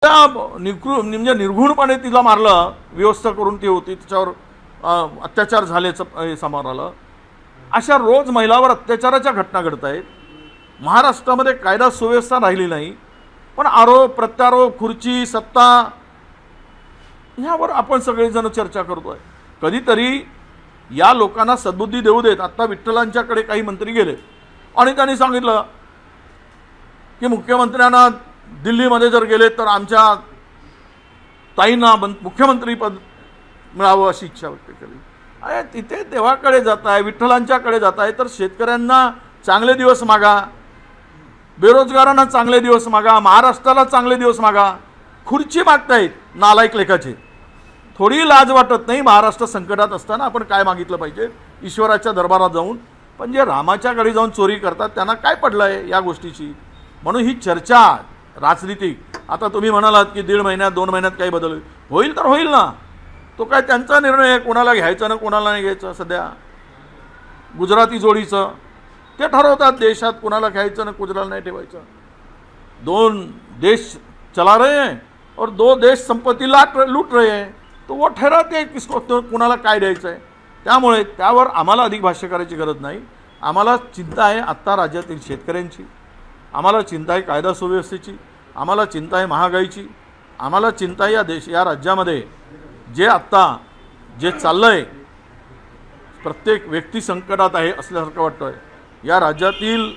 म्हणजे निर्घुणपणे तिला मारलं, व्यवस्था करून ती होती, तिच्यावर अत्याचार झाल्याचं हे समोर आलं. अशा रोज महिलावर अत्याचाराच्या घटना घडत आहेत. महाराष्ट्रामध्ये कायदा सुव्यवस्था राहिली नाही, पण आरोप प्रत्यारोप, खुर्ची, सत्ता ह्यावर आपण सगळेजण चर्चा करतोय. कधीतरी या लोकांना सद्बुद्धी देऊ देत. आता विठ्ठलांच्याकडे काही मंत्री गेले आणि त्यांनी सांगितलं की मुख्यमंत्र्यांना दिल्लीमध्ये जर गेले तर आमच्या ताईंना मुख्यमंत्री पद मिळावं अशी इच्छा व्यक्त केली. अरे तिथे देवाकडे जात आहे, विठ्ठलांच्याकडे जात आहे, तर शेतकऱ्यांना चांगले दिवस मागा, बेरोजगारांना चांगले दिवस मागा, महाराष्ट्राला चांगले दिवस मागा. खुर्ची मागतायत नालायक लेखाचे. थोडी लाज वाटत नाही? महाराष्ट्र संकटात असताना आपण काय मागितलं पाहिजे ईश्वराच्या दरबारात जाऊन? पण जे रामाच्या घरी जाऊन चोरी करतात त्यांना काय पडलं आहे या गोष्टीची? म्हणून ही चर्चा राजनीतिक. आता तुम्ही म्हणालात की 1.5 महिन्यात 2 महिन्यात काही बदल होईल, तर होईल ना. तो काय त्यांचा निर्णय आहे, कोणाला घ्यायचा ना कोणाला नाही घ्यायचं. सध्या गुजराती जोडीचं ते ठरवतात देशात कोणाला घ्यायचं ना कुणाला नाही ठेवायचं. 2 देश चला रहे हैं और 2 देश संपत्ती लूट रहे हैं, तो वो ठरवते हैं किसको कोणाला काय द्यायचं आहे. त्यामुळे त्यावर आम्हाला अधिक भाष्य करायची गरज नाही. आम्हाला चिंता आहे आत्ता राज्यातील शेतकऱ्यांची, आम्हाला चिंता आहे कायदा सुव्यवस्थेची, आम्हाला चिंता आहे महागाईची, आम्हाला चिंता आहे या राज्यामध्ये जे चाललं आहे, प्रत्येक व्यक्ती संकटात आहे असल्यासारखं वाटतं आहे. या राज्यातील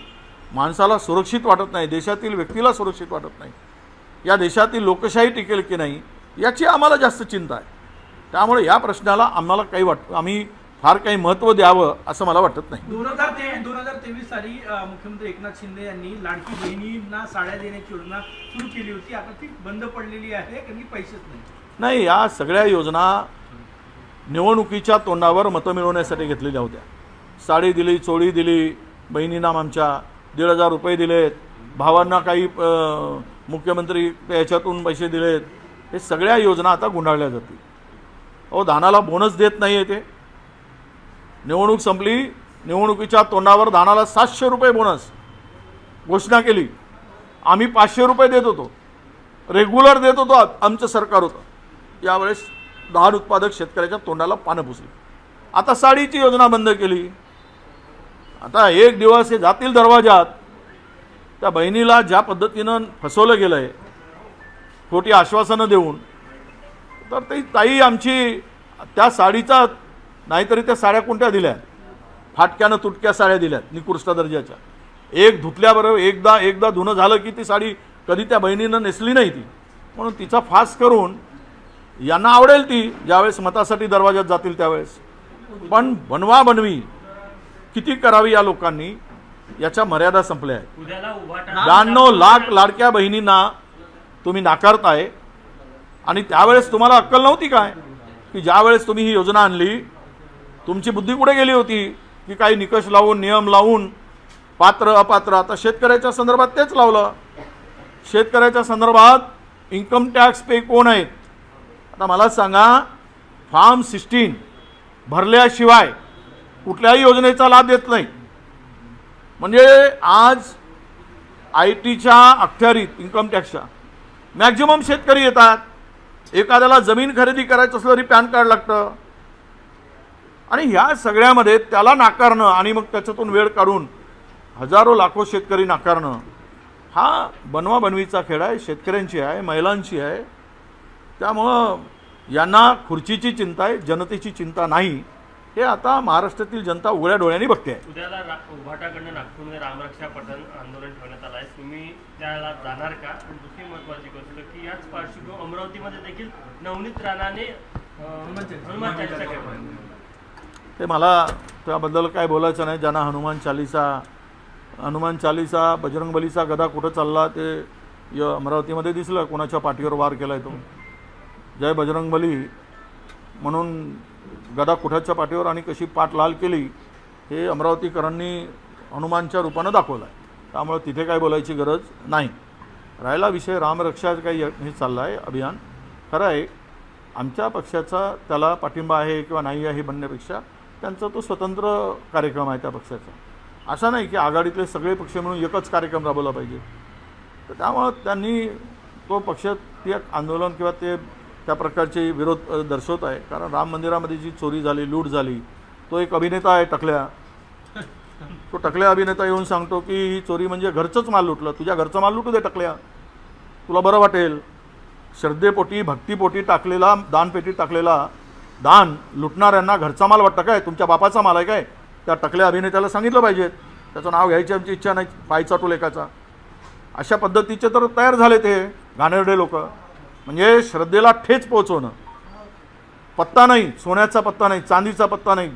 माणसाला सुरक्षित वाटत नाही, देशातील व्यक्तीला सुरक्षित वाटत नाही, या देशातील लोकशाही टिकेल की नाही याची आम्हाला जास्त चिंता आहे. त्यामुळे या प्रश्नाला आम्हाला आम्ही फार काही महत्त्व द्यावं असं मला वाटत नाही. 2023 साली मुख्यमंत्री एकनाथ शिंदे यांनी लाडकी बहिणींना साड्या देण्याची योजना सुरू केली होती. आता ती बंद पडलेली आहे कारण की पैसेच नाही. या सगळ्या योजना निवडणुकीच्या तोंडावर मतं मिळवण्यासाठी घेतलेल्या होत्या. साडी दिली, चोळी दिली, बहिणींना आमच्या 1,500 रुपये दिलेत, भावांना काही मुख्यमंत्री याच्यातून पैसे दिलेत. हे सगळ्या योजना आता गुंडाळल्या जातील. धानाला बोनस देत नाही आहे. ते निवडणूक संपली, निवडणुकीच्या तोंडावर धानाला 700 रुपये बोनस घोषणा केली. आम्ही 500 रुपये देत होतो, रेग्युलर देत होतो, आमचं सरकार होतं. यावेळेस धान उत्पादक शेतकऱ्याच्या तोंडाला पानं पुसली. आता साडीची योजना बंद केली. आता एक दिवस हे जातील दरवाजात. त्या बहिणीला ज्या पद्धतीनं फसवलं गेलं आहे खोटी आश्वासनं देऊन, तर ती ताई आमची त्या साडीचा नाहीतरी त्या साड्या कोणत्या दिल्या, फाटक्यानं तुटक्या साड्या दिल्यात निकृष्ट दर्जाच्या. एक धुतल्याबरोबर एकदा धुणं झालं की ती साडी कधी त्या बहिणीनं नेसली नाही ती, म्हणून तिचा फास करून यांना आवडेल ती ज्यावेळेस मतासाठी दरवाजात जातील त्यावेळेस. पण बनवी किती करावी या लोकांनी, याच्या मर्यादा संपल्या आहेत. 92 लाख लाडक्या बहिणींना तुम्ही नाकारताय. आणि त्यावेळेस तुम्हाला अक्कल नव्हती काय की ज्यावेळेस तुम्ही ही योजना आणली तुमची बुद्धी कुठे गेली होती की काही निकष लावून नियम लावून पात्र अपात्र. आता शेतकऱ्याच्या संदर्भात तेच लावलं. शेतकऱ्याच्या संदर्भात इन्कम टॅक्स पे कोण आहेत? आता मला सांगा, फॉर्म 16 भरल्याशिवाय कुठल्याही योजनेचा लाभ देत नाही. म्हणजे आज ITच्या अखत्यारीत इन्कम टॅक्सच्या मॅक्झिमम शेतकरी येतात. एखाद्याला जमीन खरेदी करायचं असलं तरी पॅन कार्ड लागतं. आणि ह्या सगळ्यामध्ये त्याला नाकारणं आणि मग त्याच्यातून वेळ काढून हजारो लाखो शेतकरी नाकारणं हा बनवाबनवीचा खेळ आहे, शेतकऱ्यांची आहे, महिलांची आहे. त्यामुळं यांना खुर्चीची चिंता आहे, जनतेची चिंता नाही. हे आता महाराष्ट्रातील जनता उघड्या डोळ्यांनी बघते आहे. उद्याला उभाटाकडनं नागपूरमध्ये रामरक्षा पठण आंदोलन ठेवण्यात आलं आहे. तुम्ही त्याला जाणार का? आणि दुसरी महत्त्वाची गोष्ट की याच पार्श्वभूमीवर अमरावतीमध्ये देखील नवनीत राणाने हनुमान चालीसा केली. ते मला त्याबद्दल काय बोलायचं नाही. ज्यांना हनुमान चालीसा बजरंगबलीचा गदा कुठं चालला ते अमरावतीमध्ये दिसलं. कोणाच्या पाठीवर वार केला आहे तो जय बजरंगबली म्हणून गदा कुठाच्या पाठीवर आणि कशी पाठ लाल केली हे अमरावतीकरांनी हनुमानच्या रूपानं दाखवलं आहे. त्यामुळे तिथे काय बोलायची गरज नाही. राहिला विषय रामरक्षा काही हे चाललं आहे अभियान. खरं आहे आमच्या पक्षाचा त्याला पाठिंबा आहे किंवा नाही आहे म्हणण्यापेक्षा त्यांचा तो स्वतंत्र कार्यक्रम आहे त्या पक्षाचा. असा नाही की आघाडीतले सगळे पक्ष मिळून एकच कार्यक्रम राबवला पाहिजे. तर त्यामुळं त्यांनी तो पक्ष ते आंदोलन किंवा ते त्या प्रकारचे विरोध दर्शवत आहे. कारण राम मंदिरामध्ये जी चोरी झाली, लूट झाली, तो एक अभिनेता आहे टकल्या, तो टकल्या अभिनेता येऊन सांगतो की ही चोरी म्हणजे घरचंच माल लुटलं. तुझ्या घरचं माल लुटू दे टकल्या, तुला बरं वाटेल. श्रद्धेपोटी भक्तीपोटी टाकलेला, दानपेटीत टाकलेला दान लुटणाऱ्यांना घरचा माल वाटतं काय? तुमच्या बापाचा माल आहे काय? त्या टकल्या अभिनेत्याला सांगितलं पाहिजे. त्याचं नाव घ्यायची आमची इच्छा नाही, पाय चाटू लेखाचा. अशा पद्धतीचे तर तयार झाले ते घाणेरडे लोक. म्हणजे श्रद्धेला ठेच पोहोचवणं. पत्ता नाही, सोन्याचा पत्ता नाही, चांदीचा पत्ता नाही.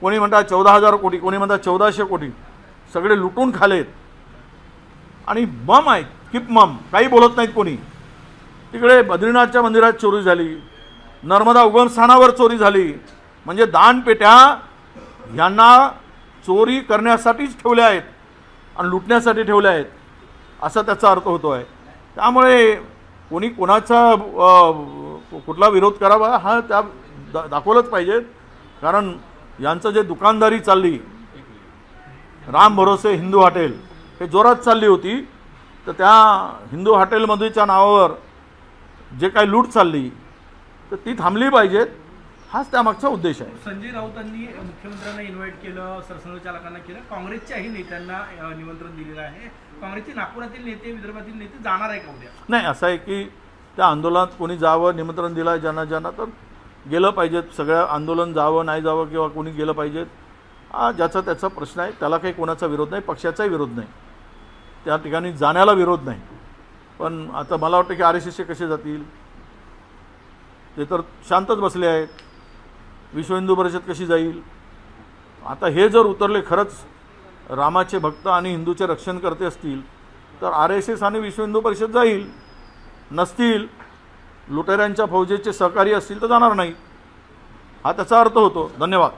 कोणी म्हणतात 14,000 कोटी, कोणी म्हणतात 1400 कोटी, सगळे लुटून खालेत. आणि मम आहेत, किप मम, काही बोलत नाहीत कोणी. तिकडे बद्रीनाथच्या मंदिरात चोरी झाली, नर्मदा उगमस्थानावर चोरी झाली. म्हणजे दानपेट्या यांना चोरी करण्यासाठीच ठेवल्या आहेत आणि लुटण्यासाठी ठेवल्या आहेत, असा त्याचा अर्थ होतो आहे. त्यामुळे कोणी कोणाचा कुठला विरोध करावा हा त्या दाखवलंच पाहिजे. कारण यांचं जे दुकानदारी चालली, राम भरोसे हिंदू हॉटेल, हे जोरात चालली होती. तर त्या हिंदू हॉटेलमध्येच्या नावावर जे काही लूट चालली तर ती थांबली पाहिजेत, हाच त्यामागचा उद्देश आहे. संजय राऊतांनी मुख्यमंत्र्यांना इन्व्हाइट केलं, सरसंघचालकांना केलं, काँग्रेसच्याही नेत्यांना निमंत्रण दिलेलं आहे. काँग्रेसचे नागपुरातील नेते, विदर्भातील नेते जाणार आहे का उद्या? नाही, असं आहे की त्या आंदोलनात कोणी जावं, निमंत्रण दिलं आहे ज्यांना तर गेलं पाहिजेत. सगळ्या आंदोलन जावं नाही जावं किंवा कोणी गेलं पाहिजेत, ज्याचा त्याचा प्रश्न आहे. त्याला काही कोणाचा विरोध नाही, पक्षाचाही विरोध नाही, त्या ठिकाणी जाण्याला विरोध नाही. पण आता मला वाटतं की RSSचे कसे जातील, ते तर शांतच बसले आहेत. विश्व हिंदू परिषद कशी जाईल? आता हे जर उतरले खरंच रामाचे भक्त आणि हिंदूचे रक्षण करते असतील तर RSS आणि विश्व हिंदू परिषद जाईल. नसतील, लुटेऱ्यांच्या फौजेचे सहकारी असतील तर जाणार नाही, हा त्याचा अर्थ होतो. धन्यवाद.